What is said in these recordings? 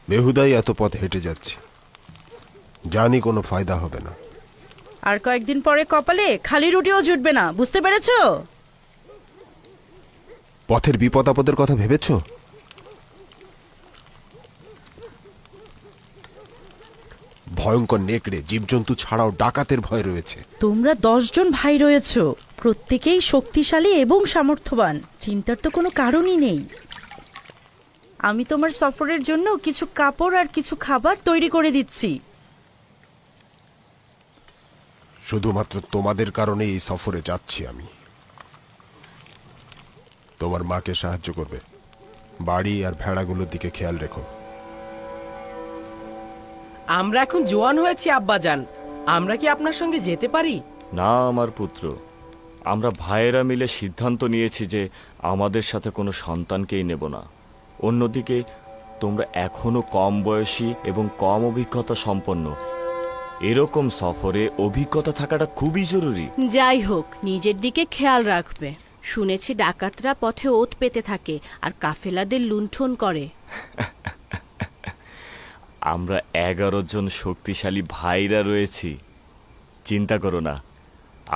বেহুদাই এত পথ হেঁটে যাচ্ছি, জানি কোনো ফায়দা হবে না। আর কয়েকদিন পরে কপালে খালি রুটিও জুটবে না, বুঝতে পেরেছো? পথের বিপদ আপদের কথা ভেবেছ? ভয়ঙ্কর নেকড়ে, জীবজন্তু ছাড়াও ডাকাতের ভয় রয়েছে। তোমরা 10 জন ভাই রয়েছো, প্রত্যেকেই শক্তিশালী এবং সামর্থ্যবান। চিন্তার তো কোনো কারণই নেই। আমি তোমার সফরের জন্য কিছু কাপড় আর কিছু খাবার তৈরি করে দিচ্ছি। শুধুমাত্র তোমাদের কারণে এই সফরে যাচ্ছি আমি। তোমার মাকে সাহায্য করবে, বাড়ি আর ভেড়াগুলোর দিকে খেয়াল রেখো। আমরা এখন জোয়ান হয়েছি আব্বাজান, আমরা কি আপনার সঙ্গে যেতে পারি? না আমার পুত্র, আমরা ভাইয়েরা মিলে সিদ্ধান্ত নিয়েছি যে আমাদের সাথে কোনো সন্তানকেই নেব না। অন্যদিকে তোমরা এখনো কম বয়সী এবং কম অভিজ্ঞতা সম্পন্ন। এরকম সফরে অভিজ্ঞতা থাকাটা খুবই জরুরি। যাই হোক, নিজের দিকে খেয়াল রাখবে। শুনেছি ডাকাতরা পথে ওত পেতে থাকে আর কাফেলাদের লুণ্ঠন করে। আমরা 11 জন শক্তিশালী ভাইরা রয়েছি, চিন্তা করো না,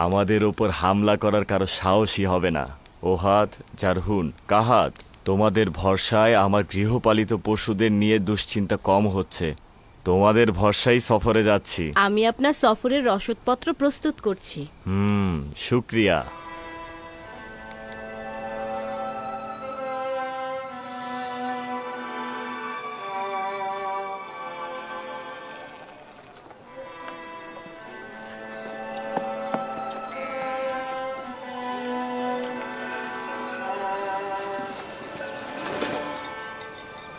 আমাদের ওপর হামলা করার কারো সাহসী হবে না। ওহাদ, জারহুন, কাহাত, তোমাদের ভরসায় আমার গৃহপালিত পশুদের নিয়ে দুশ্চিন্তা কম হচ্ছে। তোমাদের ভরসায় সফরে যাচ্ছি। আমি আপনার সফরের রসদপত্র প্রস্তুত করছি। শুক্রিয়া।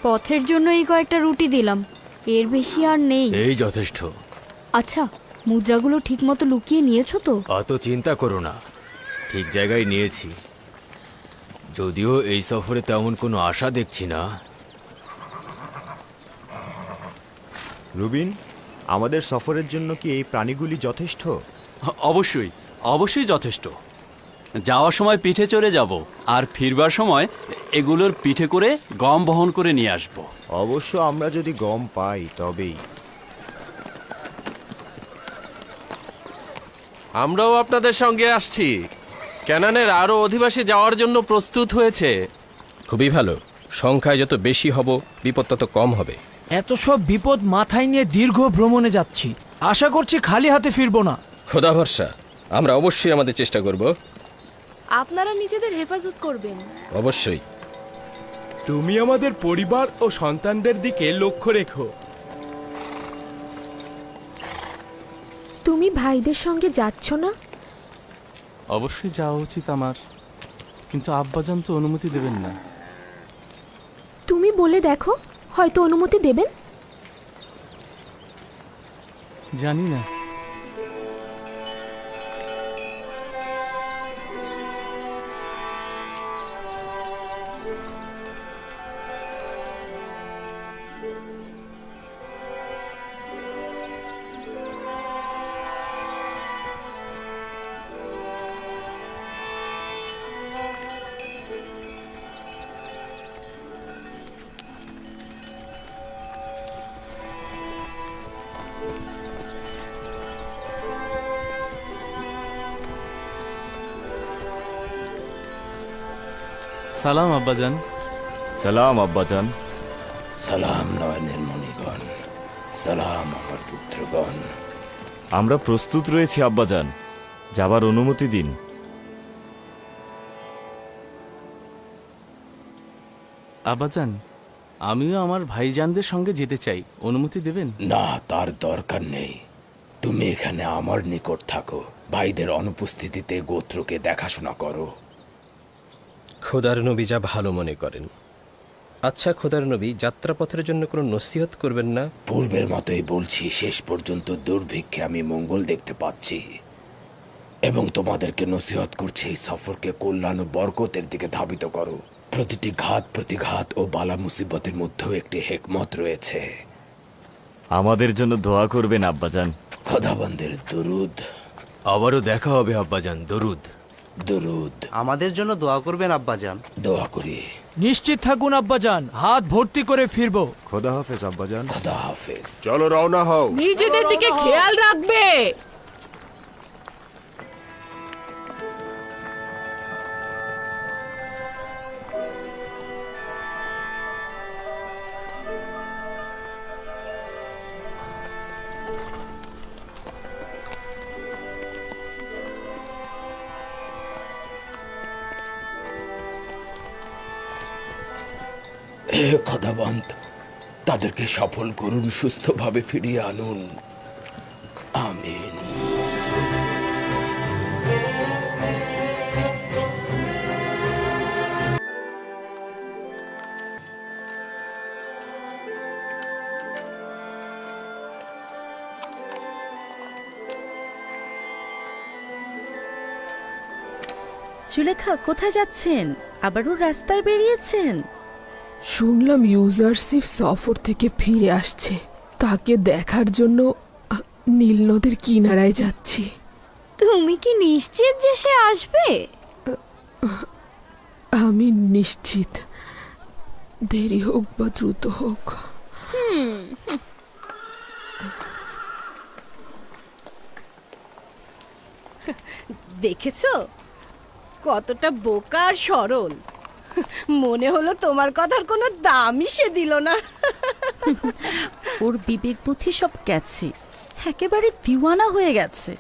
পথের জন্য এই কয়েকটা রুটি দিলাম, এর বেশি আর নেই। এই যথেষ্ট। আচ্ছা, মুদ্রাগুলো ঠিকমতো লুকিয়ে নিয়েছো তো? অত চিন্তা করো না, ঠিক জায়গায় নিয়েছি। যদিও এই সফরে তেমন কোনো আশা দেখছি না। রুবিন, আমাদের সফরের জন্য কি এই প্রাণীগুলি যথেষ্ট? অবশ্যই, অবশ্যই যথেষ্ট। যাওয়ার সময় পিঠে চড়ে যাব, আর ফিরবার সময় এগুলোর পিঠে করে গম বহন করে নিয়ে আসব। অবশ্য আমরা যদি গম পাই তবেই। আমরাও আপনাদের সঙ্গে আসছি। ক্যানানের আরও অধিবাসী যাওয়ার জন্য প্রস্তুত হয়েছে। খুবই ভালো, সংখ্যায় যত বেশি হব বিপদ তত কম হবে। এত সব বিপদ মাথায় নিয়ে দীর্ঘ ভ্রমণে যাচ্ছি, আশা করছি খালি হাতে ফিরবো না। খোদা ভরসা, আমরা অবশ্যই আমাদের চেষ্টা করব। আপনারা নিজেদের হেফাজত করবেন। অবশ্যই। তুমি আমাদের পরিবার ও সন্তানদের দিকে লক্ষ্য রেখো। তুমি ভাইদের সঙ্গে যাচ্ছ না? অবশ্যই যাওয়া উচিত আমার, কিন্তু আব্বাজান তো অনুমতি দেবেন না। তুমি বলে দেখো, হয়তো অনুমতি দেবেন। জানি না। সালাম আব্বাজান। সালাম আব্বাজান। সালাম নয়নের মণিগণ, সালাম আমার পুত্রগণ। আমরা প্রস্তুত রয়েছি আব্বাজান, যাবার অনুমতি দিন। আব্বাজান, আমিও আমার ভাইজানদের সঙ্গে যেতে চাই, অনুমতি দেবেন? না, তার দরকার নেই। তুমি এখানে আমার নিকট থাকো, ভাইদের অনুপস্থিতিতে গোত্রকে দেখাশোনা করো। খোদার নবী যা ভালো মনে করেন। আচ্ছা খোদার নবী, যাত্রাপথের জন্য কোনো নসিহত করবেন না? পূর্বের মতোই বলছি, শেষ পর্যন্ত দুর্ভিক্ষে আমি মঙ্গল দেখতে পাচ্ছি, এবং তোমাদেরকে নসিহত করছি এই সফরকে কল্যাণ ও বরকতের দিকে ধাবিত করো। প্রতিটি ঘাত প্রতিঘাত ও বালা মুসিবতের মধ্যেও একটি হেকমত রয়েছে। আমাদের জন্য দোয়া করবেন আব্বাজান। খোদাবন্দের দরুদ। আবারও দেখা হবে আব্বাজান। দরুদ। দরুদ। আমাদের জন্য দোয়া করবেন আব্বাজান। দোয়া করি। নিশ্চিত থাকুন আব্বাজান, হাত ভর্তি করে ফিরবো। খোদা হাফেজ আব্বাজান। খোদা হাফেজ। চলো রওনা হও। নিজেদের দিকে খেয়াল রাখবে। হে খোদাবন্ত, তাদেরকে সফল করুন, সুস্থভাবে ফিরিয়ে আনুন। আমিন। জুলেখা, কোথায় যাচ্ছেন? আবারও রাস্তায় বেরিয়েছেন? শুনলাম ইউজারশিপ সফর থেকে ফিরে আসছে, তাকে দেখার জন্য নীল নদের কিনারায় যাচ্ছি। তুমি কি নিশ্চিত যে সে আসবে? আমি নিশ্চিত, দেরি হোক বা দ্রুত হোক। দেখেছো কতটা বোকা আর সরল। মনে হলো তোমার কথার কোনো দামই সে দিল না। ওর বিবেক বুদ্ধি সব গেছে, একেবারে দিওয়ানা হয়ে গেছে।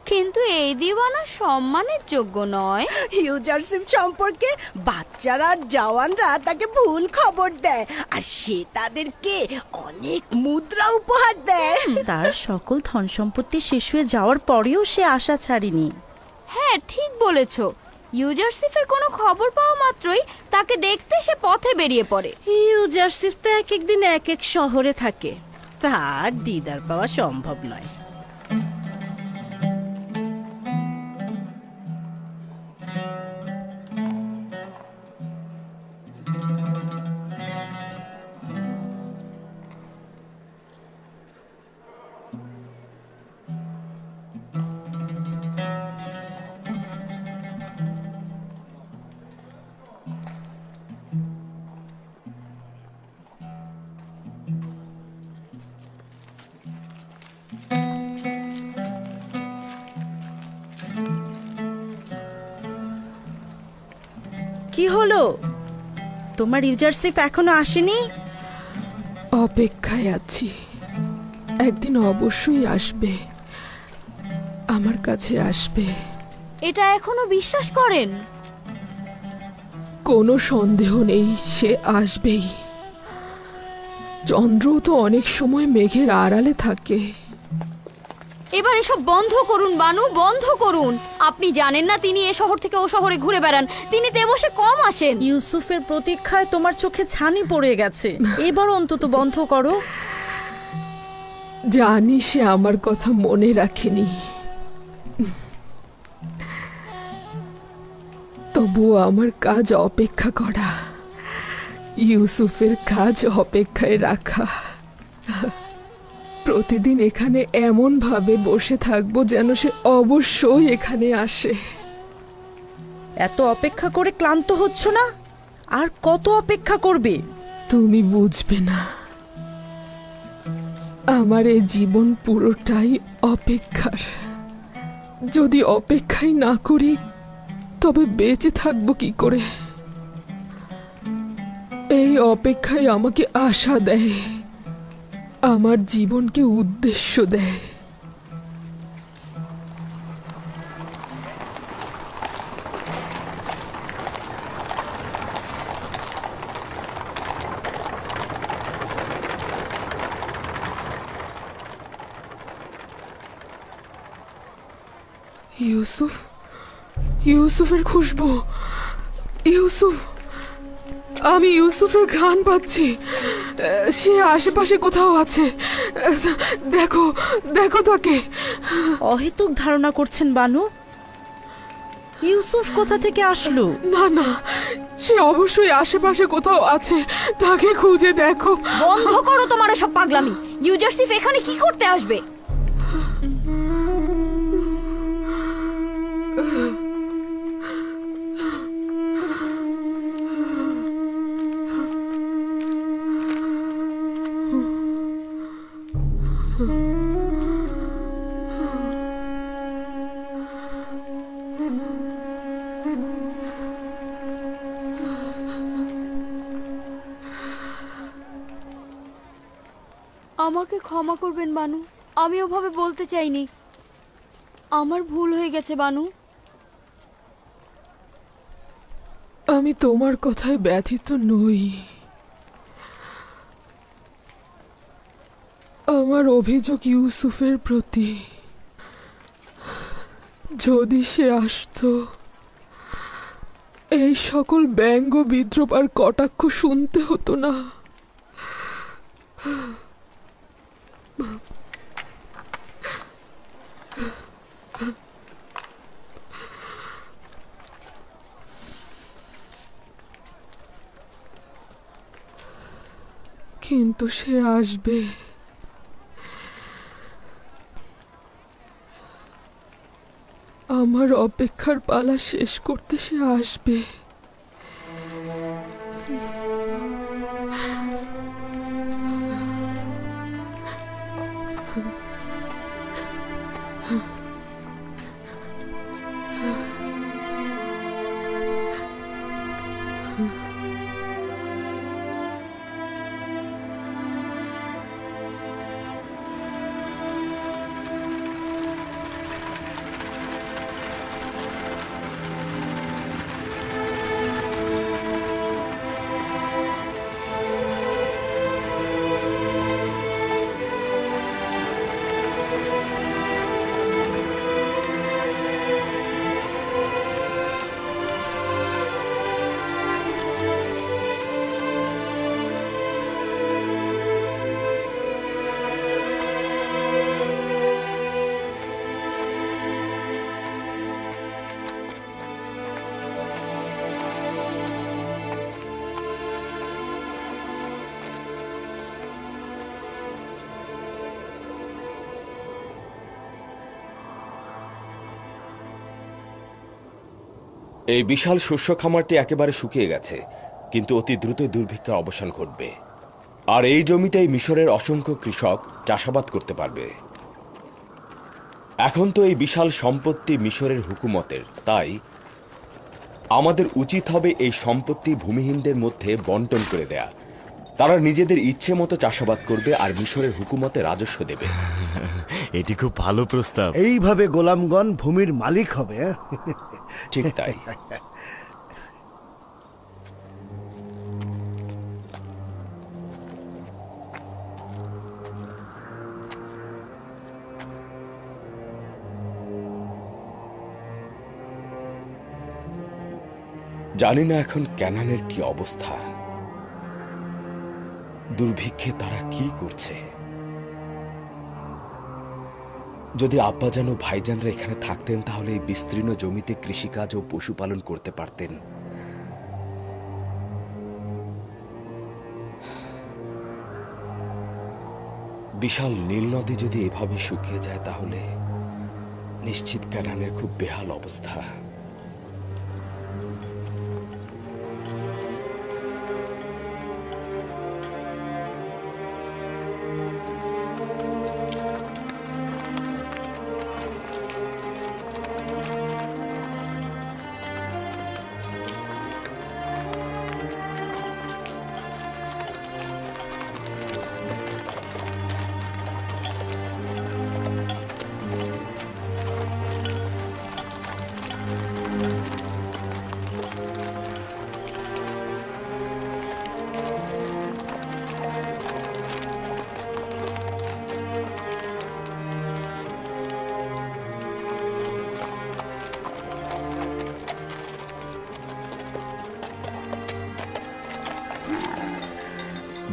কিন্তু এই দিওয়ানা সম্মানের যোগ্য নয়। ইউজারশিপ সম্পর্কে বাচ্চারা আর জওয়ানরা তাকে ভুল খবর দেয়, আর সে তাদেরকে অনেক মুদ্রা উপহার দেয়। তার সকল ধন সম্পত্তি শেষ হয়ে যাওয়ার পরেও সে আশা ছাড়েনি। হ্যাঁ, ঠিক বলেছ। ইউজারশিপের কোনো খবর পাওয়া মাত্রই তাকে দেখতে সে পথে বেরিয়ে পড়ে। ইউজারশিপ তো এক একদিন এক এক শহরে থাকে, তার দিদার পাওয়া সম্ভব নয়। কি হলো? তোমার ইউজারশিপ এখনো আসেনি? অপেক্ষায় আছি, একদিন অবশ্যই আসবে, আমার কাছে আসবে। এটা এখনো বিশ্বাস করেন? কোনো সন্দেহ নেই, সে আসবেই। চন্দ্র তো অনেক সময় মেঘের আড়ালে থাকে। এবার এসব বন্ধ করুন বানু, বন্ধ করুন। আপনি জানেন না তিনি এ শহর থেকে ও শহরে ঘুরে বেড়ান, তিনি দেবসে কম আসেন। ইউসুফের প্রতীক্ষায় তোমার চোখে ছানি পড়ে গেছে, এবার অন্তত বন্ধ করো। জানি সে আমার কথা মনে রাখেনি, তবুও আমার কাজ অপেক্ষা করা, ইউসুফের কাজ অপেক্ষায় রাখা। প্রতিদিন এখানে এমন ভাবে বসে থাকবো যেন সে অবশ্যই এখানে আসে। এত অপেক্ষা করে ক্লান্ত হচ্ছ না? আর কত অপেক্ষা করবে? তুমি বুঝবে না, আমার এই জীবন পুরোটাই অপেক্ষার। যদি অপেক্ষাই না করি তবে বেঁচে থাকবো কি করে? এই অপেক্ষাই আমাকে আশা দেয়, আমার জীবনকে উদ্দেশ্য দেয়। ইউসুফ, ইউসুফের খুশবু, ইউসুফ, আমি ইউসুফের ঘ্রাণ পাচ্ছি। সে আশেপাশে কোথাও আছে, দেখো, দেখো তাকে। অহেতুক ধারণা করছেন বানু। ইউসুফ কোথা থেকে আসলো? না না, সে অবশ্যই আশেপাশে কোথাও আছে, তাকে খুঁজে দেখো। বন্ধ করো তোমার সব পাগলামি। ইউজারশিপ এখানে কি করতে আসবে? আমাকে ক্ষমা করবেন বানু, আমি ওভাবে বলতে চাইনি। আমার ভুল হয়ে গেছে বানু। আমি তোমার কথায় ব্যথিত নই। আমার অভিযোগ ইউসুফের প্রতি। যদি সে আসতো, এই সকল ব্যঙ্গ বিদ্রোপ আর কটাক্ষ শুনতে হতো না। কিন্তু সে আসবে। আমার অপেক্ষার পালা শেষ করতে সে আসবে। এই বিশাল শস্য খামারটি একেবারে শুকিয়ে গেছে, কিন্তু অতি দ্রুত দুর্ভিক্ষের অবসান ঘটবে। আর এই জমিতেই মিশরের অসংখ্য কৃষক চাষাবাদ করতে পারবে। এখন তো এই বিশাল সম্পত্তি মিশরের হুকুমতের, তাই আমাদের উচিত হবে এই সম্পত্তি ভূমিহীনদের মধ্যে বন্টন করে দেয়া। তারা নিজেদের ইচ্ছে মতো চাষাবাদ করবে আর মিশরের হুকুমতে রাজস্ব দেবে। এটি খুব ভালো প্রস্তাব। এইভাবে গোলামগণ ভূমির মালিক হবে। ঠিক তাই। জানি না এখন ক্যানানের কি অবস্থা, দুর্ভিক্ষে তারা কি করছে। যদি আব্বাজান ও ভাইজানরা এখানে থাকতেন তাহলে এই বিস্তীর্ণ জমিতে কৃষিকাজ ও পশুপালন করতে পারতেন। বিশাল নীল নদী যদি এভাবে শুকিয়ে যায় তাহলে নিশ্চিত ক্যানানের খুব বেহাল অবস্থা।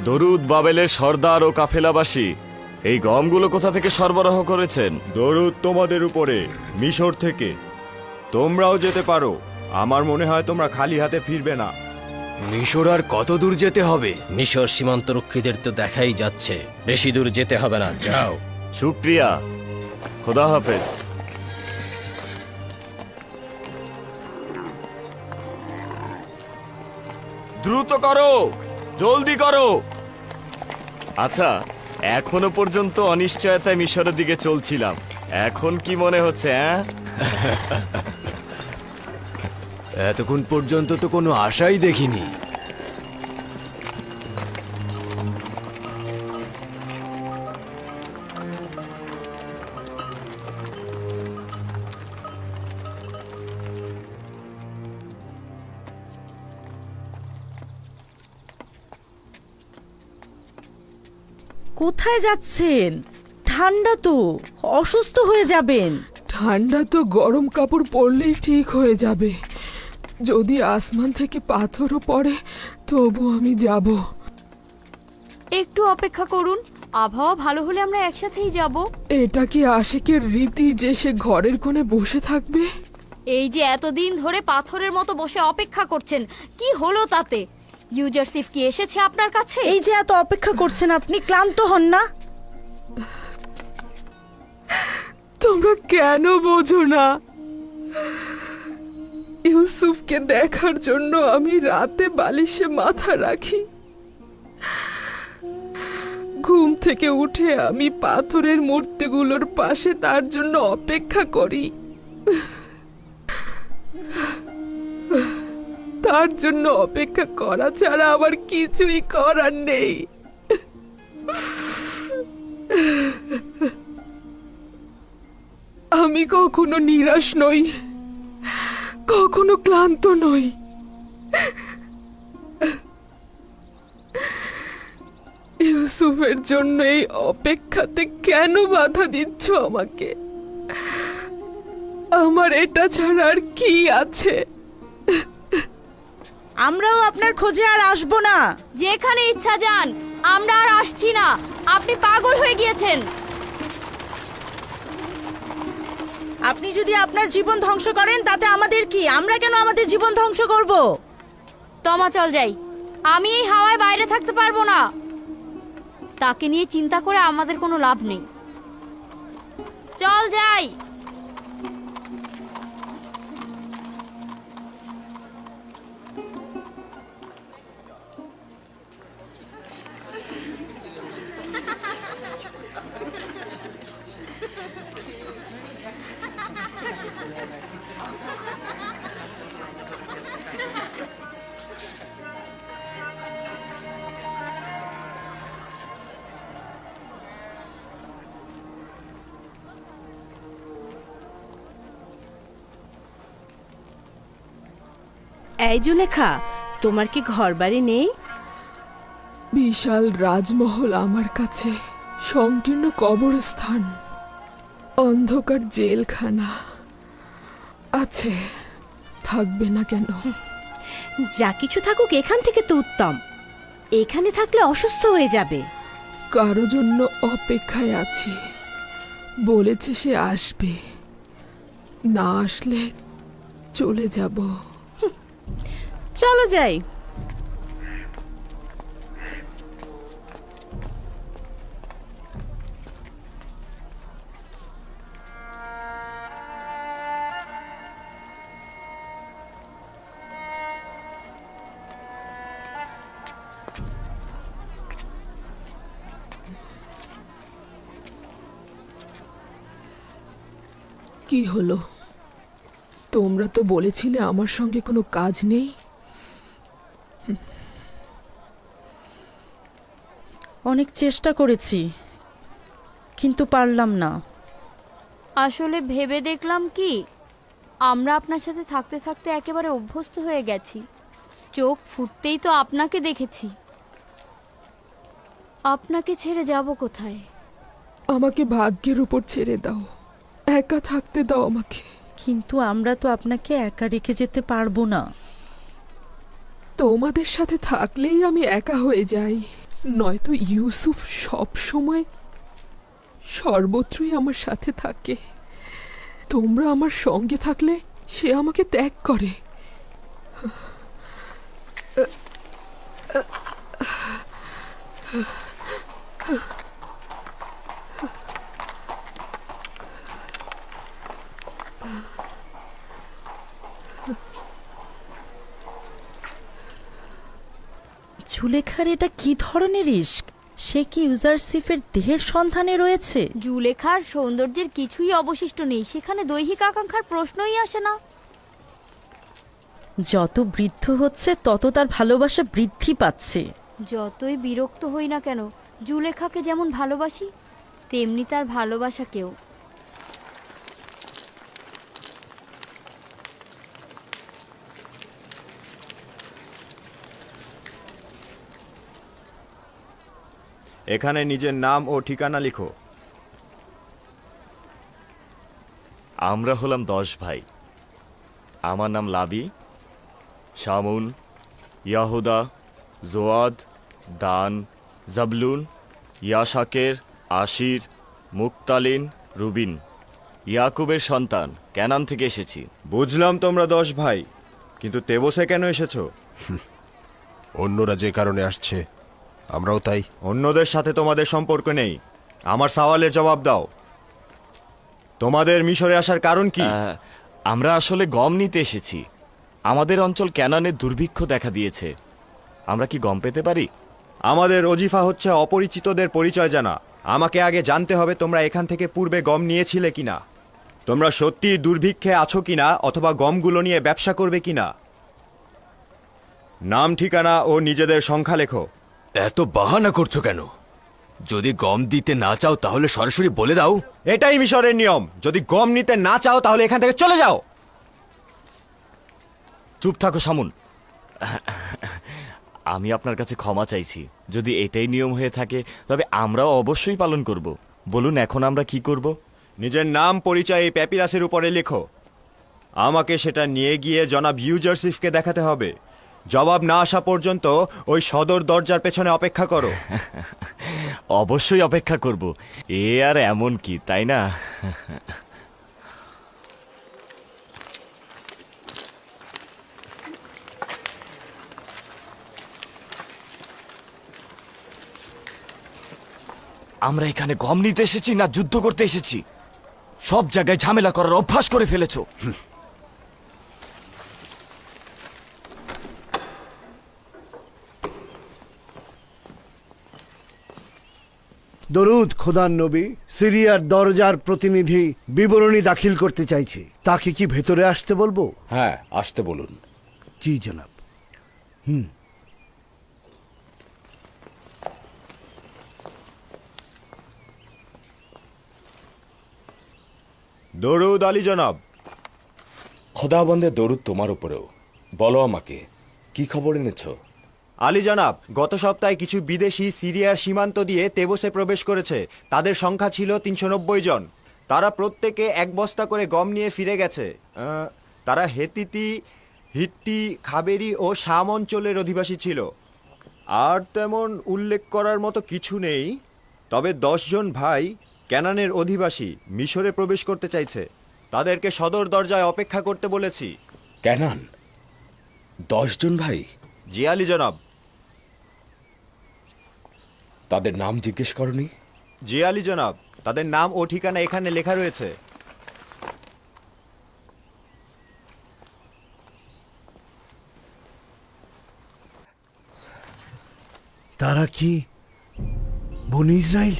দরুদ বাবেলের সর্দার ও কাফেলাবাসী, এই গমগুলো কোথা থেকে সরবরাহ করেছেন? দরুদ তোমাদের উপরে, মিশর থেকে। তোমরাও যেতে পারো। আমার মনে হয় তোমরা খালি হাতে ফিরবে না। মিশর আর কত দূর যেতে হবে? মিশর সীমান্তরক্ষীদের তো দেখাই যাচ্ছে, বেশি দূর যেতে হবে না, যাও। শুক্রিয়া, খোদা হাফেজ। দ্রুত করো, জলদি করো। আচ্ছা, এখনো পর্যন্ত অনিশ্চয়তায় মিশরের দিকে চলছিলাম, এখন কি মনে হচ্ছে? এতক্ষণ পর্যন্ত তো কোনো আশাই দেখিনি। কোথায় যাচ্ছেন? ঠান্ডা তো, অসুস্থ হয়ে যাবেন। ঠান্ডা তো গরম কাপড় পরলেই ঠিক হয়ে যাবে। যদি আসমান থেকে পাথরও পড়ে তবু আমি যাব। একটু অপেক্ষা করুন, আবহাওয়া ভালো হলে আমরা একসাথেই যাব। এটা কি আশিকের রীতি যে সে ঘরের কোণে বসে থাকবে? এই যে এতদিন ধরে পাথরের মতো বসে অপেক্ষা করছেন, কি হলো তাতে? ইউজারসিফ কি এসেছে আপনার কাছে? এই যে এত অপেক্ষা করছেন, আপনি ক্লান্ত হন না? তোমরা কেন বোঝো না? ইউসুফকে দেখার জন্য আমি রাতে বালিশে মাথা রাখি। ঘুম থেকে উঠে আমি পাথরের মূর্তিগুলোর পাশে তার জন্য অপেক্ষা করি। তার জন্য অপেক্ষা করা ছাড়া আমার কিছুই করার নেই। আমি কখনো নিরাশ নই, কখনো ক্লান্ত নই। ইউসুফের জন্য এই অপেক্ষাতে কেন বাধা দিচ্ছ আমাকে? আমার এটা ছাড়া আর কি আছে? আমরাও আপনার খোঁজে আর আসবো না। যেখানে ইচ্ছা যান, আমরা আর আসছি না। আপনি পাগল হয়ে গিয়েছেন। আপনি যদি আপনার জীবন ধ্বংস করেন তাতে আমাদের কি? আমরা কেন আমাদের জীবন ধ্বংস করব? তমা চল যাই, আমি এই হাওয়ায় বাইরে থাকতে পারবো না। তাকে নিয়ে চিন্তা করে আমাদের কোনো লাভ নেই। চল যাই। এই জুলেখা, তোমার কি ঘর বাড়ি নেই? বিশাল রাজমহল আমার কাছে সংকীর্ণ কবরস্থান, অন্ধকার জেলখানা আছে, থাকবে না কেন? যা কিছু থাকুক এখান থেকে তো উত্তম। এখানে থাকলে অসুস্থ হয়ে যাবে। কারো জন্য অপেক্ষায় আছি, বলেছে সে আসবে, না আসলে চলে যাব। চলো যাই। কি হলো? তোমরা তো বলেছিলে আমার সঙ্গে কোনো কাজ নেই। অনেক চেষ্টা করেছি কিন্তু পারলাম না। আসলে ভেবে দেখলাম কি, আমরা আপনার সাথে থাকতে থাকতে একেবারে অভ্যস্ত হয়ে গেছি। চোখ ফুটতেই তো আপনাকে দেখেছি। আপনাকে ছেড়ে যাব কোথায়? আমাকে ভাগ্যের উপর ছেড়ে দাও, একা থাকতে দাও আমাকে। কিন্তু আমরা তো আপনাকে একা রেখে যেতে পারবো না। তোমাদের সাথে থাকলেই আমি একা হয়ে যাই, নয়তো ইউসুফ সব সময় সর্বত্রই আমার সাথে থাকে। তোমরা আমার সঙ্গে থাকলে সে আমাকে ত্যাগ করে। জুলেখার এটা কি ধরনের ইশক? সে কি ইউজারসিফের দেহের সন্ধানে রয়েছে? জুলেখার সৌন্দর্যের কিছুই অবশিষ্ট নেই, সেখানে দৈহিক আকাঙ্ক্ষার প্রশ্নই আসে না। যত বৃদ্ধ হচ্ছে তত তার ভালোবাসা বৃদ্ধি পাচ্ছে। যতই বিরক্ত হই না কেন, জুলেখাকে যেমন ভালোবাসি তেমনি তার ভালোবাসাকেও। এখানে নিজের নাম ও ঠিকানা লিখো। আমরা হলাম 10 ভাই। আমার নাম লাবি, শামুন, ইয়াহুদা, জোয়াদ, দান, জাবলুন, ইয়াশাকের, আশির, মুক্তালিন, রুবিন। ইয়াকুবের সন্তান, ক্যানান থেকে এসেছি। বুঝলাম তোমরা 10 ভাই, কিন্তু তেবসে কেন এসেছো? অন্যরা যে কারণে আসছে আমরাও তাই। অন্যদের সাথে তোমাদের সম্পর্ক নেই। আমার সওয়ালের জবাব দাও। তোমাদের মিশরে আসার কারণ কি? আমরা আসলে গম নিতে এসেছি। আমাদের অঞ্চল ক্যানানের দুর্ভিক্ষ দেখা দিয়েছে। আমরা কি গম পেতে পারি? আমাদের অজিফা হচ্ছে অপরিচিতদের পরিচয় জানা। আমাকে আগে জানতে হবে তোমরা এখান থেকে পূর্বে গম নিয়েছিলে কিনা, তোমরা সত্যি দুর্ভিক্ষে আছো কিনা, অথবা গমগুলো নিয়ে ব্যবসা করবে কিনা। নাম, ঠিকানা ও নিজেদের সংখ্যা লেখো। এত বাহানা করছো কেন? যদি গম দিতে না চাও তাহলে সরাসরি বলে দাও। এটাই মিশরের নিয়ম। যদি গম নিতে না চাও তাহলে এখান থেকে চলে যাও। চুপ থাকো শামুন। আমি আপনার কাছে ক্ষমা চাইছি। যদি এটাই নিয়ম হয়ে থাকে তবে আমরাও অবশ্যই পালন করব। বলুন এখন আমরা কি করব? নিজের নাম, পরিচয় এই প্যাপিরাসের উপরে লেখো। আমাকে সেটা নিয়ে গিয়ে জনাব ইউজারসিফকে দেখাতে হবে। জবাব না আসা পর্যন্ত ওই সদর দরজার পেছনে অপেক্ষা করো। অবশ্যই অপেক্ষা করব। এ আর এমন কি, তাই না? আমরা এখানে গম নিতে এসেছি না যুদ্ধ করতে এসেছি? সব জায়গায় ঝামেলা করার অভ্যাস করে ফেলেছো। দরুদ খোদার নবী। সিরিয়ার দরজার প্রতিনিধি বিবরণী দাখিল করতে চাইছে। তাকে কি ভেতরে আসতে বলবো? হ্যাঁ, আসতে বলুন। জি জনাব। দরুদ আলী জনাব। খোদাবন্দের দরুদ তোমার উপরেও। বলো আমাকে, কি খবর এনেছো? আলী জনাব, গত সপ্তাহে কিছু বিদেশি সিরিয়ার সীমান্ত দিয়ে তেবসে প্রবেশ করেছে। তাদের সংখ্যা ছিল 390 জন। তারা প্রত্যেকে 1 বস্তা করে গম নিয়ে ফিরে গেছে। তারা হেতিতি, হিট্টি, খাবেরি ও শাম অঞ্চলের অধিবাসী ছিল। আর তেমন উল্লেখ করার মতো কিছু নেই। তবে 10 জন ভাই ক্যানানের অধিবাসী মিশরে প্রবেশ করতে চাইছে। তাদেরকে সদর দরজায় অপেক্ষা করতে বলেছি। ক্যানান? 10 জন ভাই? জি আলী জনাব। তাদের নাম জিজ্ঞেস করনি? জি আলী জনাব, তাদের নাম ও ঠিকানা এখানে লেখা রয়েছে। তারা কি বনি ইসরায়েল?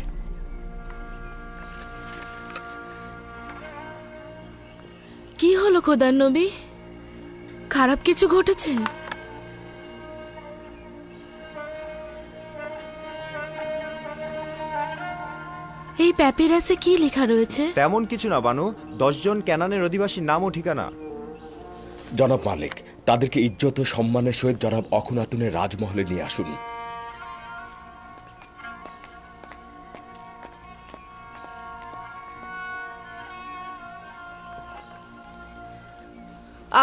কি হলো খোদার নবী? খারাপ কিছু ঘটেছে? এই প্যাপিরাসে কি লেখা রয়েছে? তেমন কিছু না বানু। 10 জন ক্যানানের অধিবাসীর নাম ও ঠিকানা। জনাব মালিক, তাদেরকে ইজ্জত ও সম্মানের সহিত জনাব অখুনাতুনের রাজমহলে নিয়ে আসুন।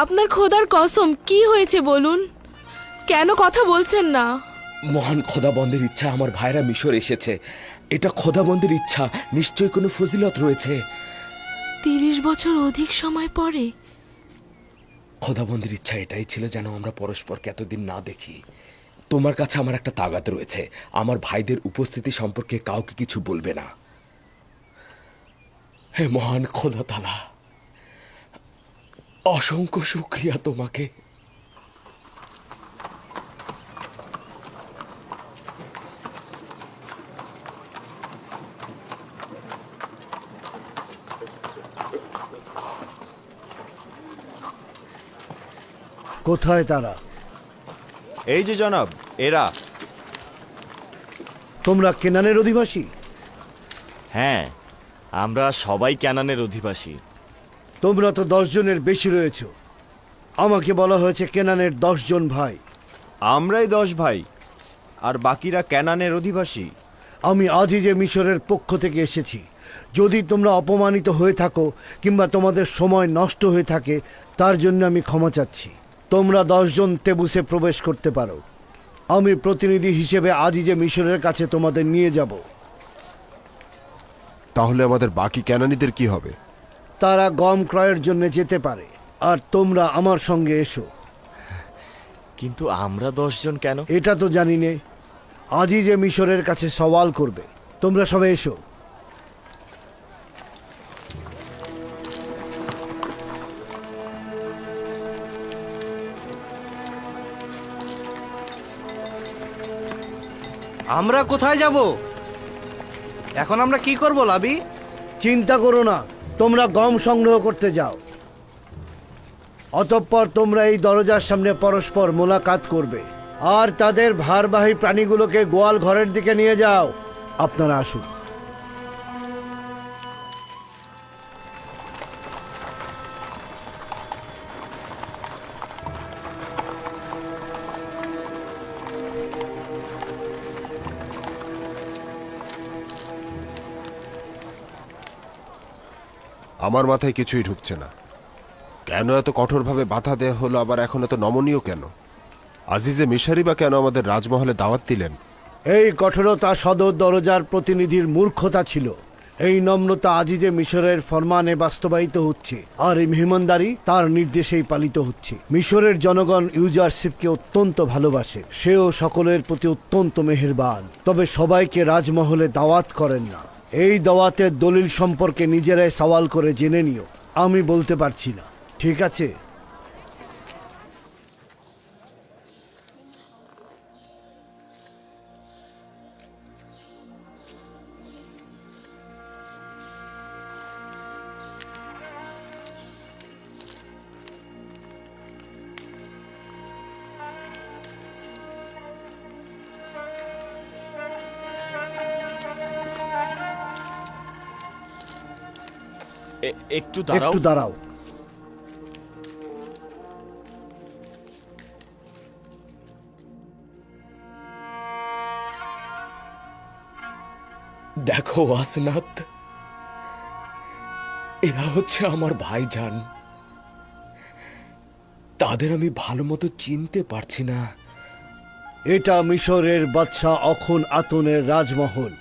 আপনার খোদার কসম, কি হয়েছে বলুন? কেন কথা বলছেন না? মহান খোদাবন্দের ইচ্ছা আমার ভাইরা মিশর এসেছে। এটা খোদাবন্দের ইচ্ছা, নিশ্চয়ই কোনো ফজিলত রয়েছে। 30 বছর অধিক সময় পরে খোদাবন্দের ইচ্ছা এটাই ছিল যেন আমরা পরস্পরকে এতদিন না দেখি। তোমার কাছে আমার একটা তাগাদ রয়েছে, আমার ভাইদের উপস্থিতি সম্পর্কে কাউকে কিছু বলবে না। হে মহান খোদা তাআলা, অসংখ্য শুকরিয়া তোমাকে। কোথায় তারা? এই যে জনাব, এরা। তোমরা কেনানের অধিবাসী? হ্যাঁ, আমরা সবাই ক্যানানের অধিবাসী। তোমরা তো 10 জনের বেশি রয়েছ। আমাকে বলা হয়েছে কেনানের 10 জন ভাই। আমরাই 10 ভাই, আর বাকিরা ক্যানানের অধিবাসী। আমি আজই যে মিশরের পক্ষ থেকে এসেছি। যদি তোমরা অপমানিত হয়ে থাকো কিংবা তোমাদের সময় নষ্ট হয়ে থাকে, তার জন্য আমি ক্ষমা চাচ্ছি। তোমরা 10 জন তেবুসে প্রবেশ করতে পারো। আমি প্রতিনিধি হিসেবে আজই যে মিশরের কাছে তোমাদের নিয়ে যাব। তাহলে আমাদের বাকি ক্যানানিদের কি হবে? তারা গম ক্রয়ের জন্য যেতে পারে, আর তোমরা আমার সঙ্গে এসো। কিন্তু আমরা 10 জন কেন? এটা তো জানি নে। আজই যে মিশরের কাছে সওয়াল করবে। তোমরা সবাই এসো। আমরা কোথায় যাব? এখন আমরা কি করব লাবি? চিন্তা করো না, তোমরা গম সংগ্রহ করতে যাও। অতঃপর তোমরা এই দরজার সামনে পরস্পর মোলাকাত করবে, আর তাদের ভারবাহী প্রাণীগুলোকে গোয়াল ঘরের দিকে নিয়ে যাও। আপনারা আসুন। আমার মাথায় কিছুই ঢুকছে না। কেন এত কঠোরভাবে বাধা দেয়া হলো, আবার এখন এত নমনীয় কেন? আজিজে মিশরি বা কেন আমাদের রাজমহলে দাওয়াত দিলেন? এই কঠোরতা সদর দরজার প্রতিনিধির মূর্খতা ছিল। এই নম্রতা আজিজে মিশরের ফরমানে বাস্তবায়িত হচ্ছে, আর এই মেহমানদারি তার নির্দেশেই পালিত হচ্ছে। মিশরের জনগণ ইউজারশিপকে অত্যন্ত ভালোবাসে। সেও সকলের প্রতি অত্যন্ত মেহেরবান। তবে সবাইকে রাজমহলে দাওয়াত করেন না। এই দাওয়াতের দলিল সম্পর্কে নিজেরাই সওয়াল করে জেনে নিও। আমি বলতে পারছি না, ঠিক আছে? একটু দাঁড়াও। একটু দাঁড়াও। দেখো আসনাত, এরা হচ্ছে আমার ভাইজান। তাদের আমি ভালো মতো চিনতে পারছি না। এটা মিশরের বাদশাহ অখন আতনের রাজমহল।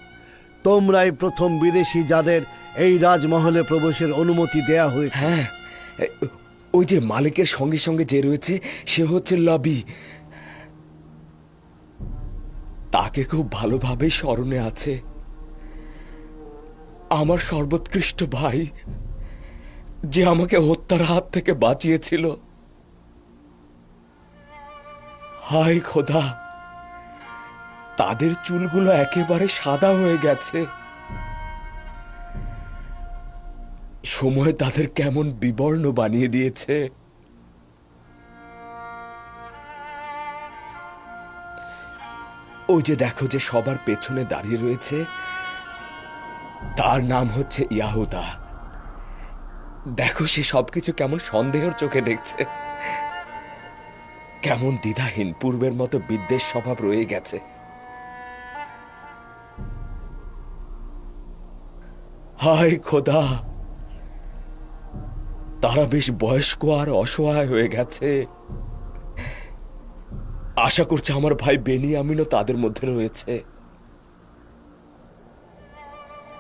তোমরাই প্রথম বিদেশি যাদের এই রাজমহলে প্রবেশের অনুমতি দেয়া হয়েছে। হ্যাঁ, ওই যে মালিকের সঙ্গে সঙ্গে যে রয়েছে সে হচ্ছে লবি। তাকে খুব ভালোভাবে স্মরণে আছে। আমার সর্বোৎকৃষ্ট ভাই, যে আমাকে হত্যার হাত থেকে বাঁচিয়েছিল। হায় খোদা, তাদের চুলগুলো একেবারে সাদা হয়ে গেছে। সময় তাদের কেমন বিবর্ণ বানিয়ে দিয়েছে। ওই যে দেখো, যে সবার পেছনে দাঁড়িয়ে রয়েছে, তার নাম হচ্ছে ইয়াহুদা। দেখো সে সবকিছু কেমন সন্দেহের চোখে দেখছে, কেমন দ্বিধাহীন, পূর্বের মতো বিদ্বেষ স্বভাব রয়ে গেছে। হায় খোদা, তারা বেশ বয়স্ক আর অসহায় হয়ে গেছে। আশা করছি আমার ভাই বেনিয়ামিনও তাদের মধ্যে রয়েছে।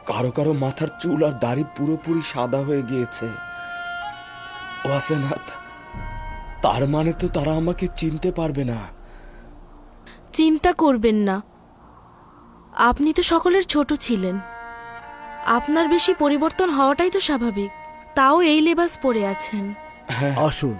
কারো কারো মাথার চুল আর দাড়ি পুরোপুরি সাদা হয়ে গিয়েছে। ওয়াসেনাথ, তার মানে তো তারা আমাকে চিনতে পারবে না। চিন্তা করবেন না, আপনি তো সকলের ছোট ছিলেন। আপনার বেশি পরিবর্তন হওয়াটাই তো স্বাভাবিক। তাও এই লেবাস পরে আছেন। আসুন।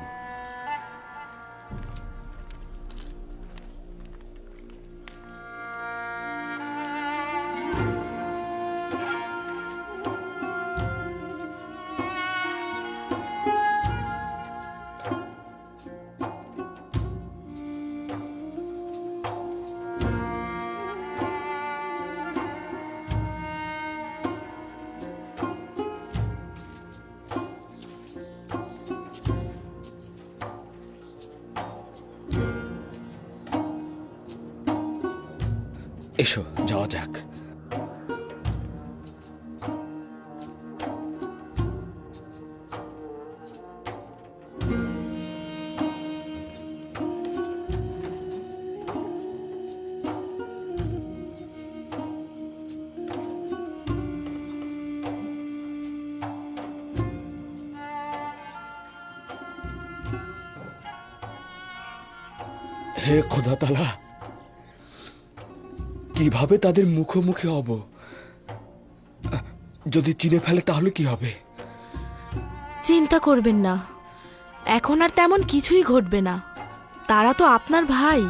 এসো যাওয়া যাক। হে খোদা তাআলা, কিভাবে তাদের মুখোমুখি হব? যদি চিনে ফেলে তাহলে কি হবে? চিন্তা করবেন না, এখন আর তেমন কিছুই ঘটবে না। তারা তো আপনার ভাই।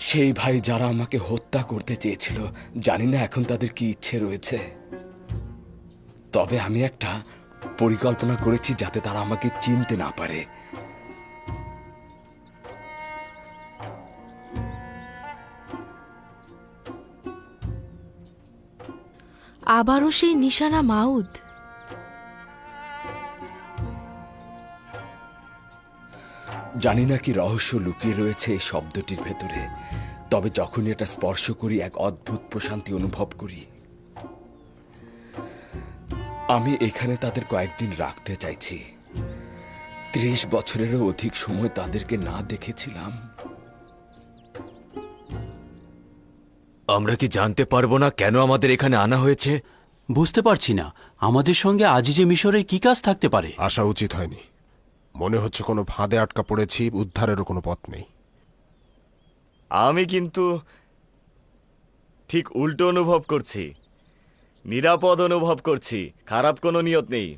সেই ভাই যারা আমাকে হত্যা করতে চেয়েছিল, জানি না এখন তাদের কি ইচ্ছে রয়েছে। তবে আমি একটা পরিকল্পনা করেছি যাতে তারা আমাকে চিনতে না পারে। আবারও সেই নিশানা মাউদ। জানি না কি রহস্য লুকিয়ে রয়েছে এই শব্দটির ভেতরে, তবে যখনই এটা স্পর্শ করি এক অদ্ভুত প্রশান্তি অনুভব করি। আমি এখানে তাদের কয়েকদিন রাখতে চাইছি। 30 বছরেরও অধিক সময় তাদেরকে না দেখেছিলাম। আমরা কি জানতে পারবো না কেন আমাদের এখানে আনা হয়েছে? বুঝতে পারছি না, আমাদের সঙ্গে আজিজে মিশরের কি কাজ থাকতে পারে? আসা উচিত হয়নি। মনে হচ্ছে কোনো ফাঁদে আটকা পড়েছি, উদ্ধারেরও কোনো পথ নেই। আমি কিন্তু ঠিক উল্টো অনুভব করছি, নিরাপদ অনুভব করছি, খারাপ কোনো নিয়ত নেই।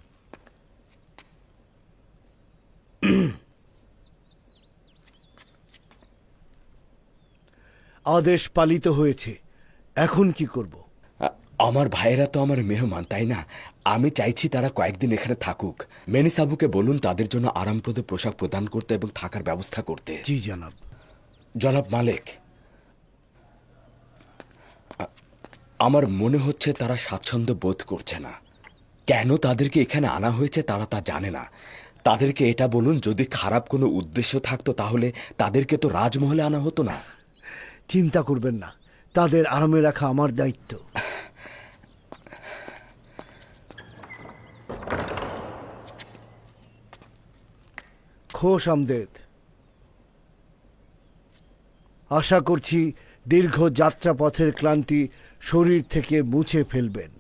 আদেশ পালিত হয়েছে, এখন কি করব? আমার ভাইয়েরা তো আমার মেহমান, তাই না? আমি চাইছি তারা কয়েকদিন এখানে থাকুক। মেনিসাবুকে বলুন তাদের জন্য আরামপ্রদ পোশাক প্রদান করতে এবং থাকার ব্যবস্থা করতে। জি জনাব। জনাব মালিক, আমার মনে হচ্ছে তারা স্বাচ্ছন্দ্য বোধ করছে না। কেন তাদেরকে এখানে আনা হয়েছে তারা তা জানে না। তাদেরকে এটা বলুন, যদি খারাপ কোনো উদ্দেশ্য থাকতো তাহলে তাদেরকে তো রাজমহলে আনা হতো না। চিন্তা করবেন না, তাদের আরামে রাখা আমার দায়িত্ব। খোশ আমদেদ। আশা করছি দীর্ঘ যাত্রাপথের ক্লান্তি শরীর থেকে মুছে ফেলবেন।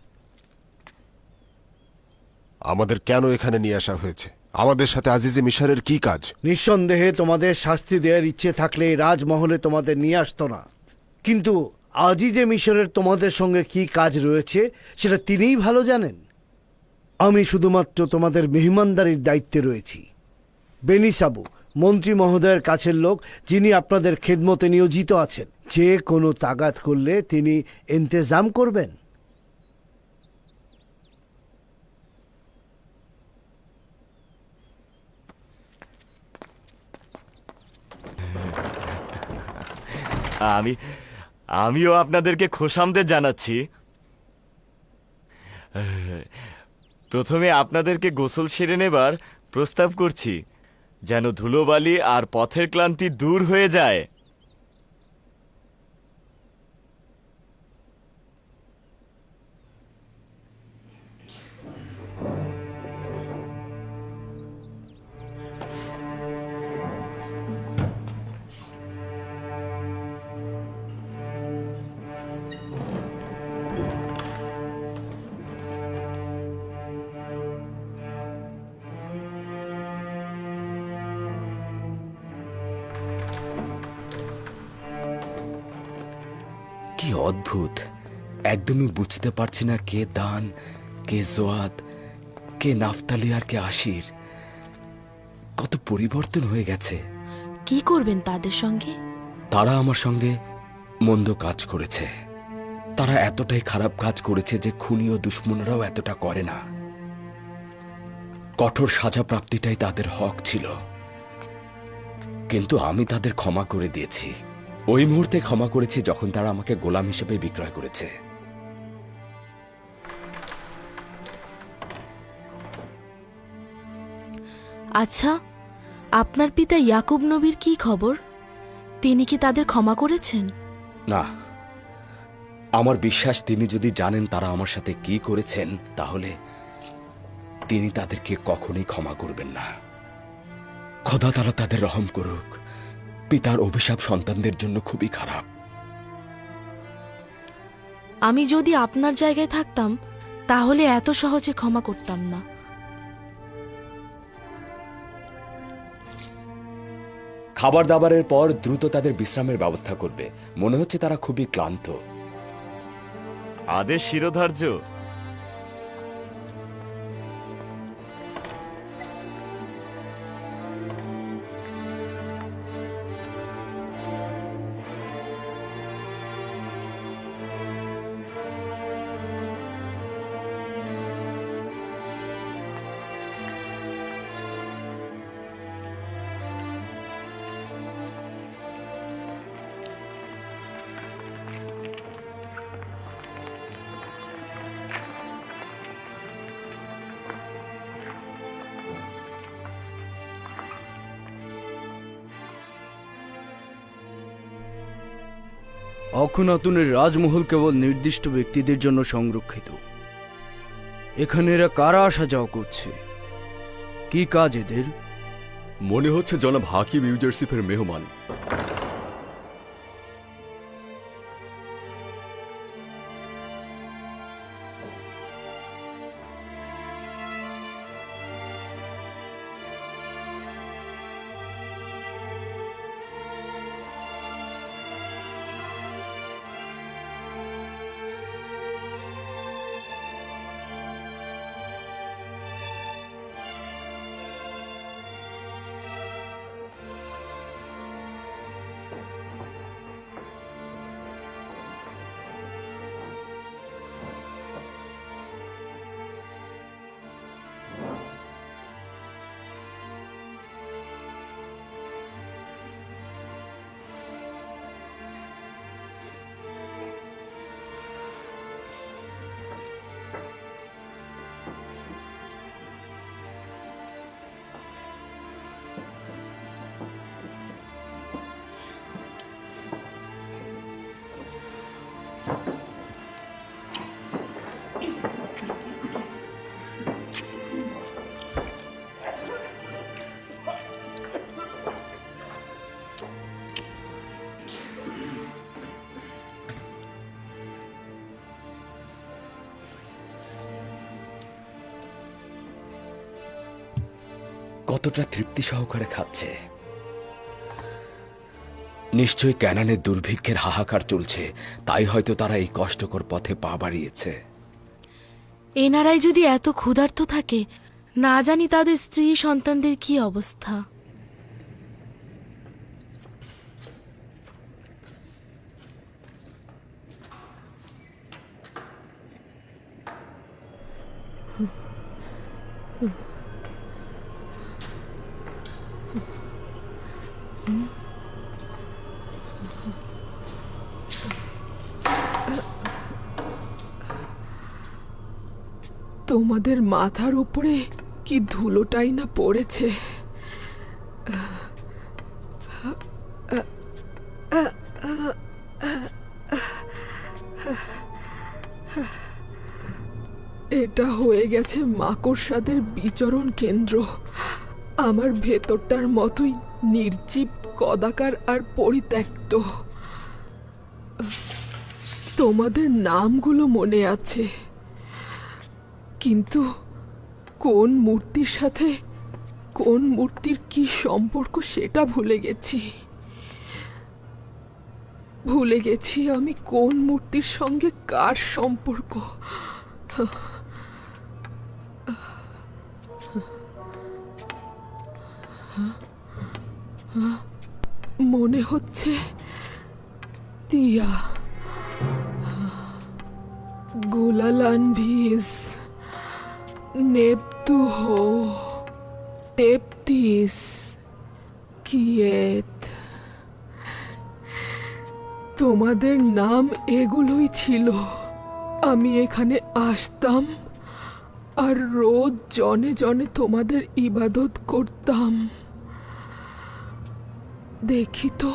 আমাদের কেন এখানে নিয়ে আসা হয়েছে? আমাদের সাথে আজিজে মিশরের কি কাজ? নিঃসন্দেহে তোমাদের শাস্তি দেওয়ার ইচ্ছে থাকলে রাজমহলে তোমাদের নিয়ে আসতো না, কিন্তু আজিজে মিশরের তোমাদের সঙ্গে কি কাজ রয়েছে সেটা তিনিই ভালো জানেন। আমি শুধুমাত্র তোমাদের মেহমানদারির দায়িত্বে রয়েছি। বেনিসাবু মন্ত্রী মহোদয়ের কাছের লোক, যিনি আপনাদের খেদমতে নিয়োজিত আছেন। যে কোনো তাগাদ করলে তিনি ইন্তেজাম করবেন। আমিও আপনাদেরকে খোশামদের জানাচ্ছি। প্রথমে আপনাদেরকে গোসল সেরে নেবার প্রস্তাব করছি, যেন ধুলোবালি আর পথের ক্লান্তি দূর হয়ে যায়। কি অদ্ভুত! একদমই বুঝতে পারছি না কে দান, কে জোয়াদ, কে নাফতালি আর কে আশির। কত পরিবর্তন হয়ে গেছে। কি করবেন তাদের সঙ্গে? তারা আমার সঙ্গে মন্দ কাজ করেছে। তারা এতটাই খারাপ কাজ করেছে যে খুনি ও দুশ্মনরাও এতটা করে না। কঠোর সাজা প্রাপ্তিটাই তাদের হক ছিল, কিন্তু আমি তাদের ক্ষমা করে দিয়েছি। ওই মুহূর্তে ক্ষমা করেছি যখন তারা আমাকে গোলাম হিসেবে বিক্রয় করেছে। আচ্ছা, আপনার পিতা ইয়াকুব নবীর কি খবর? তিনি কি তাদের ক্ষমা করেছেন? না, আমার বিশ্বাস তিনি যদি জানেন তারা আমার সাথে কি করেছেন, তাহলে তিনি তাদেরকে কখনোই ক্ষমা করবেন না। খোদা তাআলা তাদের রহম করুক। পিতার অভিশাপ সন্তানদের জন্য খুবই খারাপ। আমি যদি আপনার জায়গায় থাকতাম তাহলে এত সহজে ক্ষমা করতাম না। খাবার দাবারের পর দ্রুত তাদের বিশ্রামের ব্যবস্থা করবে। মনে হচ্ছে তারা খুবই ক্লান্ত। আদেশ শিরোধার্য। অখনাতুনের রাজমহল কেবল নির্দিষ্ট ব্যক্তিদের জন্য সংরক্ষিত। এখানে এরা কারা আসা যাওয়া করছে? কি কাজ এদের? মনে হচ্ছে জনাব হাকিম ইউজারশিপের মেহমান। কতটা তৃপ্তি সহকারে খাচ্ছে। নিশ্চয়ই ক্যানানের দুর্ভিক্ষের হাহাকার চলছে, তাই হয়তো তারা এই কষ্টকর পথে পা বাড়িয়েছে। এনারাই যদি এত ক্ষুধার্ত থাকে, না জানি তাদের স্ত্রী সন্তানদের কি অবস্থা। তোমাদের মাথার উপরে কি ধুলোটাই না পড়েছে। এটা হয়ে গেছে মাকড়সাদের বিচরণ কেন্দ্র। আমার ভেতরটার মতোই নির্জীব, কদাকার আর পরিত্যক্ত। তোমাদের নামগুলো মনে আছে, কিন্তু কোন মূর্তির সাথে কোন মূর্তির কি সম্পর্ক সেটা ভুলে গেছি। ভুলে গেছি আমি কোন মূর্তির সঙ্গে কার সম্পর্ক। মনে হচ্ছে তিয়া, গোলালানভিস, নেপতুহো, টেপতিস, কিয়েত। তোমাদের নাম এগুলোই ছিল। আমি এখানে আসতাম আর রোজ জনে জনে তোমাদের ইবাদত করতাম। দেখি তো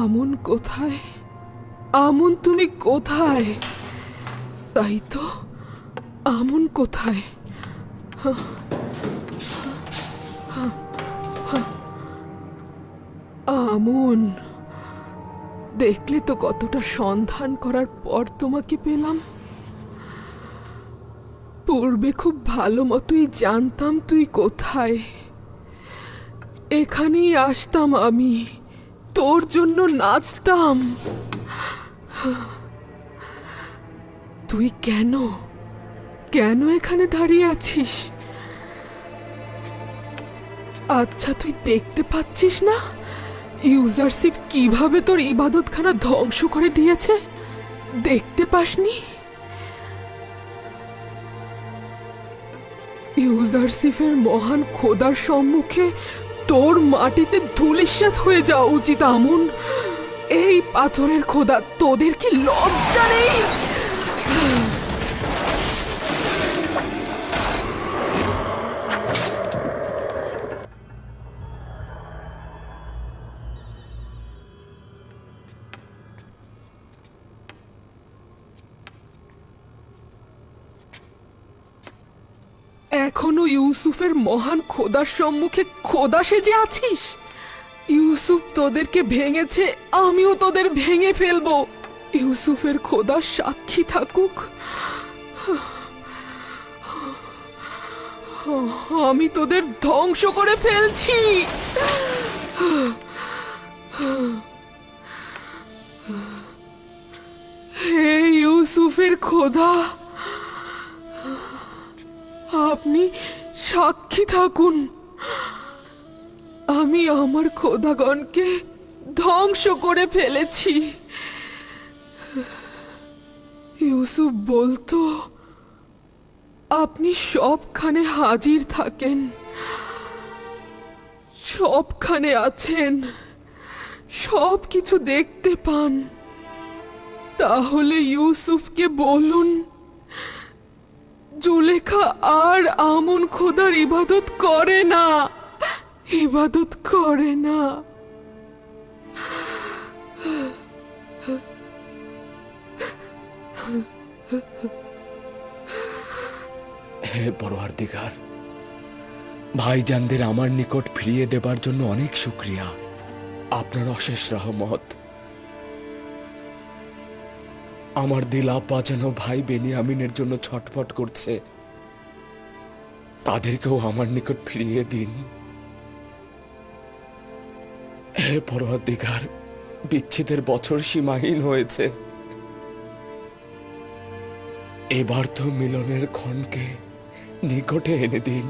আমন কোথায়। আমন তুমি কোথায়? তাই তো, আমন কোথায়? আমন, দেখলে তো কতটা সন্ধান করার পর তোমাকে পেলাম। পূর্বে খুব ভালো মতোই জানতাম তুই কোথায়। এখানেই আসতাম আমি, তোর জন্য নাচতাম। তুই কেন কেন এখানে দাঁড়িয়ে আছিস? আচ্ছা, তুই দেখতে পাচ্ছিস না ইউজারশিপ কিভাবে তোর ইবাদতখানা ধ্বংস করে দিয়েছে? দেখতে পাসনি? ইউজারশিপের মহান খোদার সম্মুখে তোর মাটিতে ধূলিসাৎ হয়ে যাওয়া উচিত আমন। এই পাথরের খোদা, তোদের কি লজ্জা নেই? এখনো ইউসুফের মহান খোদার সম্মুখে খোদা সেজে আছিস? ইউসুফ তোদেরকে ভেঙেছে, আমিও তোদের ভেঙে ফেলবো। ইউসুফের খোদা সাক্ষী থাকুক, আমি তোদের ধ্বংস করে ফেলছি। হে ইউসুফের খোদা, আপনি সাক্ষী থাকুন, আমি আমার খোদাগণকে ধ্বংস করে ফেলেছি। ইউসুফ বলতো আপনি সবখানে হাজির থাকেন, সবখানে আছেন, সব কিছু দেখতে পান। তাহলে ইউসুফকে বলুন জুলেখা আর আমন খোদার ইবাদত করে না, ইবাদত করে না। হে পরওয়ারদিগার, ভাইজানদের আমার নিকট ফিরিয়ে দেবার জন্য অনেক শুকরিয়া। আপনার অশেষ রহমত। আমার দিল আপা যেন ভাই বেনিয়ামিনের জন্য ছটফট করছে, তাদেরকেও আমার নিকট ফিরিয়ে দিন। হে পরওয়ারদিগার, বিচ্ছেদের বছর সীমাহীন হয়েছে, এবার তো মিলনের ক্ষণকে নিকটে এনে দিন।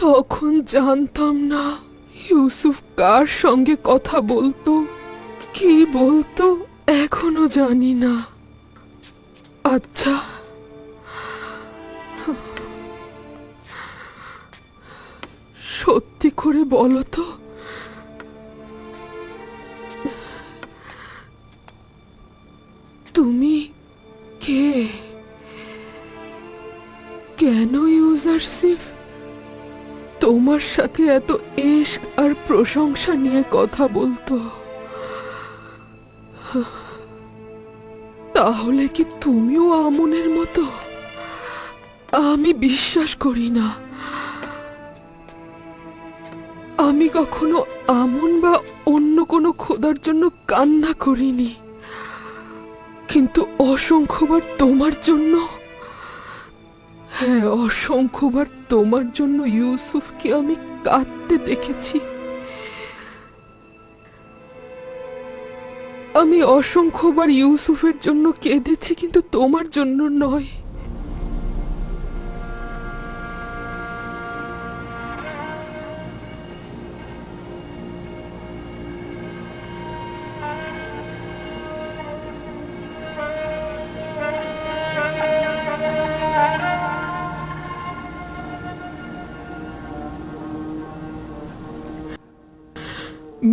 তখন জানতাম না ইউসুফ কার সঙ্গে কথা বলতো, কি বলতো, এখনো জানি না। আচ্ছা, সত্যি করে বলো তো, তুমি কে? কেন ইউজারশিপ তোমার সাথে এত ইশক আর প্রশংসা নিয়ে কথা বলতো? তাহলে কি তুমিও আমনের মতো? আমি বিশ্বাস করি না। আমি আমি কখনো আমন বা অন্য কোনো খোদার জন্য কান্না করিনি, কিন্তু অসংখ্যবার তোমার জন্য, হ্যাঁ অসংখ্যবার তোমার জন্য ইউসুফকে আমি কাঁদতে দেখেছি। আমি অসংখ্যবার ইউসুফের জন্য কেঁদেছি, কিন্তু তোমার জন্য নয়।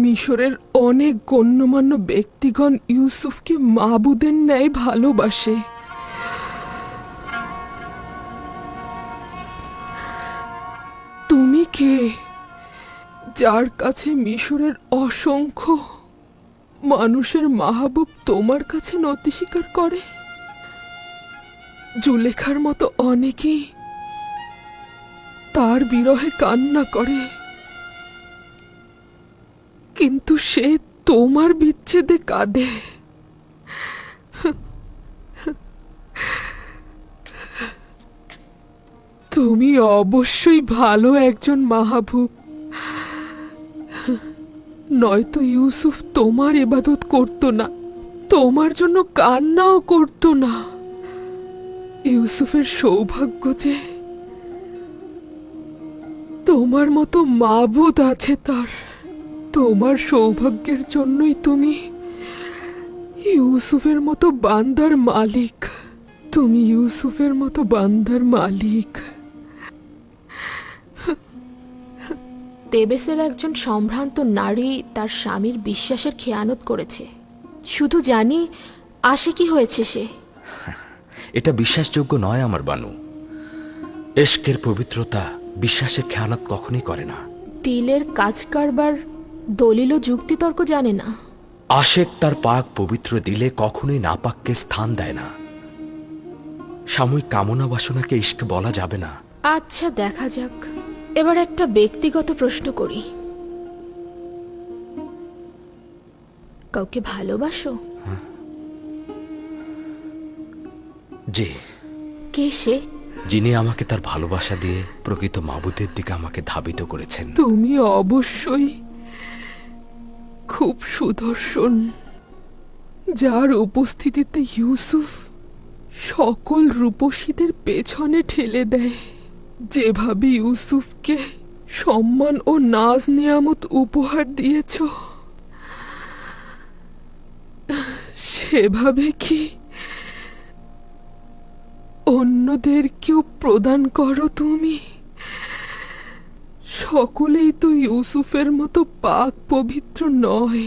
মিশরের অনেক গণ্যমান্য ব্যক্তিগণ ইউসুফকে মাবুদের ন্যায় ভালোবাসে। তুমি কে, যার কাছে মিশরের অসংখ্য মানুষের মাহবুব তোমার কাছে নতি স্বীকার করে? জুলেখার মতো অনেকেই তার বিরহে কান্না করে, কিন্তু সে তোমার বিচ্ছেদে কাঁদে। তুমি অবশ্যই ভালো একজন মাহবুব, নয়তো ইউসুফ তোমার ইবাদত করত না, তোমার জন্য কান্নাও করত না। ইউসুফের সৌভাগ্য যে তোমার মতো মাবুদ আছে তার। তোমার সৌভাগ্যের জন্যই তুমি ইউসুফের মতো বান্দার মালিক। তুমি ইউসুফের মতো বান্দার মালিক। তেবেসের একজন সম্ভ্রান্ত নারী তার স্বামীর বিশ্বাসের খেয়ানত করেছে। শুধু জানি আসে কি হয়েছে সে। এটা বিশ্বাসযোগ্য নয় আমার বানু। এশকের পবিত্রতা বিশ্বাসের খেয়ানত কখনই করে না। তিলের কাজ কারবার দলিল ও যুক্তিতর্ক জানে না। আশেক তার পাক পবিত্র দিলে কখনোই নাপাককে স্থান দেয় না। সাময়িক কামনা বাসনাকে ইশক বলা যাবে না। আচ্ছা দেখা যাক। এবার একটা ব্যক্তিগত প্রশ্ন করি, কাউকে ভালোবাসো? জি। কে সে? যিনি আমাকে তার ভালোবাসা দিয়ে প্রকৃত মাবুদের দিকে আমাকে ধাবিত করেছেন। তুমি অবশ্যই খুব সুদর্শন, যার উপস্থিতিতে ইউসুফ সকল রূপসীদের পেছনে ঠেলে দেয়। যেভাবে ইউসুফকে সম্মান ও নাজ নিয়ামত উপহার দিয়েছ, সেভাবে কি অন্যদেরকেও প্রদান করো তুমি? সকলেই তো ইউসুফের মতো পাক পবিত্র নয়।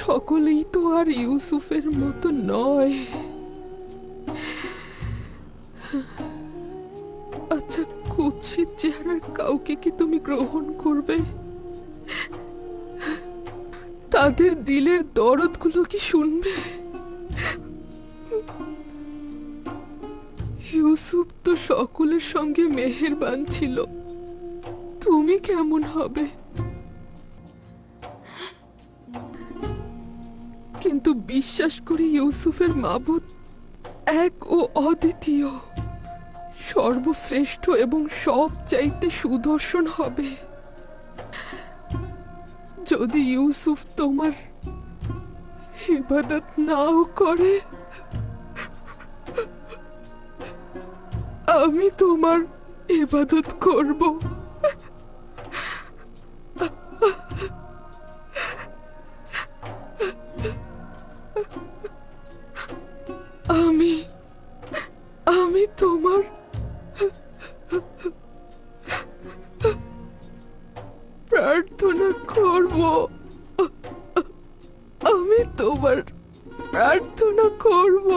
সকলেই তো আর ইউসুফের মতো নয়। আচ্ছা, কুৎসিত চেহারার কাউকে কি তুমি গ্রহণ করবে? তাদের দিলের দরদগুলো কি শুনবে? ইউসুফ তো সকলের সঙ্গে মেহেরবান ছিল, তুমি কেমন হবে? কিন্তু বিশ্বাস করি ইউসুফের মাবুদ এক ও অদ্বিতীয়, সর্বশ্রেষ্ঠ এবং সবচাইতে সুদর্শন হবে। যদি ইউসুফ তোমার ইবাদত নাও করে, আমি তোমার ইবাদত করব। আমি তোমার প্রার্থনা করব। আমি তোমার প্রার্থনা করব।